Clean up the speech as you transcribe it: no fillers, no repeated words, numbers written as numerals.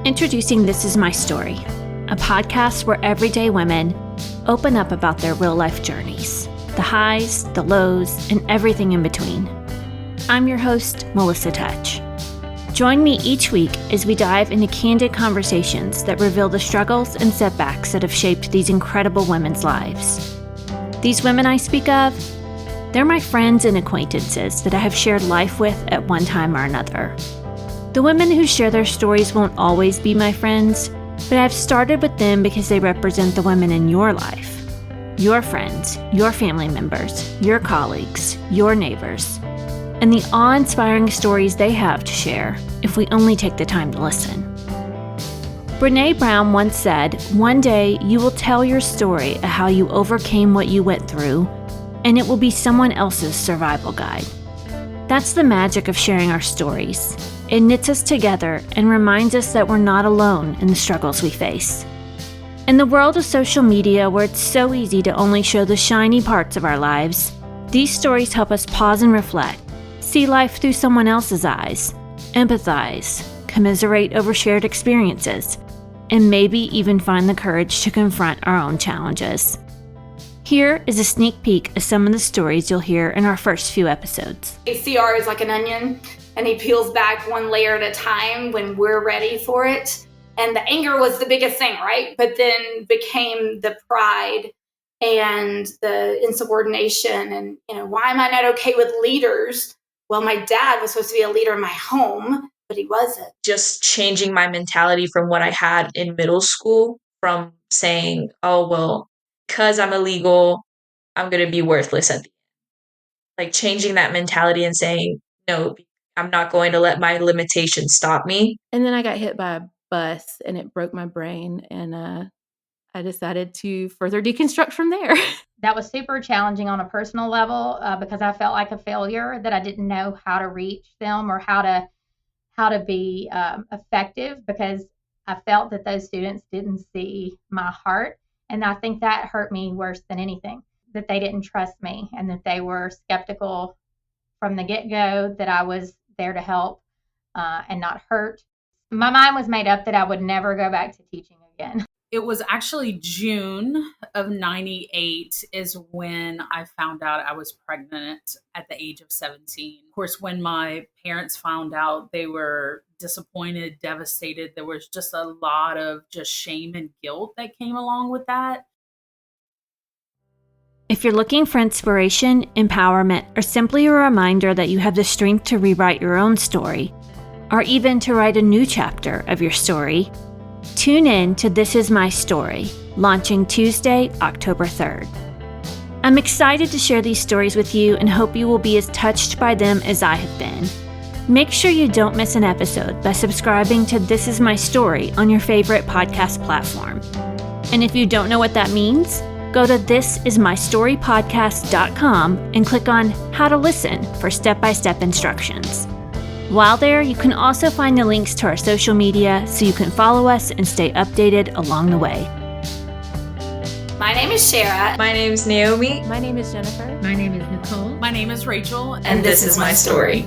Introducing This Is My Story, a podcast where everyday women open up about their real-life journeys, the highs, the lows, and everything in between. I'm your host, Melissa Touch. Join me each week as we dive into candid conversations that reveal the struggles and setbacks that have shaped these incredible women's lives. These women I speak of, they're my friends and acquaintances that I have shared life with at one time or another. The women who share their stories won't always be my friends, but I've started with them because they represent the women in your life, your friends, your family members, your colleagues, your neighbors, and the awe-inspiring stories they have to share if we only take the time to listen. Brené Brown once said, "One day you will tell your story of how you overcame what you went through, and it will be someone else's survival guide." That's the magic of sharing our stories. It knits us together and reminds us that we're not alone in the struggles we face. In the world of social media, where it's so easy to only show the shiny parts of our lives, these stories help us pause and reflect, see life through someone else's eyes, empathize, commiserate over shared experiences, and maybe even find the courage to confront our own challenges. Here is a sneak peek of some of the stories you'll hear in our first few episodes. ACR is like an onion, and he peels back one layer at a time when we're ready for it. And the anger was the biggest thing, right? But then became the pride and the insubordination and, why am I not okay with leaders? Well, my dad was supposed to be a leader in my home, but he wasn't. Just changing my mentality from what I had in middle school, from saying, oh, well, because I'm illegal, I'm going to be worthless at the end. Like changing that mentality and saying, no, I'm not going to let my limitations stop me. And then I got hit by a bus and it broke my brain. And I decided to further deconstruct from there. That was super challenging on a personal level because I felt like a failure, that I didn't know how to reach them or how to be effective, because I felt that those students didn't see my heart. And I think that hurt me worse than anything, that they didn't trust me and that they were skeptical from the get-go that I was there to help and not hurt. My mind was made up that I would never go back to teaching again. It was actually June of 98 is when I found out I was pregnant at the age of 17. Of course, when my parents found out, they were disappointed, devastated. There was just a lot of just shame and guilt that came along with that. If you're looking for inspiration, empowerment, or simply a reminder that you have the strength to rewrite your own story, or even to write a new chapter of your story, tune in to This Is My Story, launching Tuesday, October 3rd. I'm excited to share these stories with you and hope you will be as touched by them as I have been. Make sure you don't miss an episode by subscribing to This Is My Story on your favorite podcast platform. And if you don't know what that means, go to thisismystorypodcast.com and click on How to Listen for step-by-step instructions. While there, you can also find the links to our social media so you can follow us and stay updated along the way. My name is Shara. My name is Naomi. My name is Jennifer. My name is Nicole. My name is Rachel. And this is my story.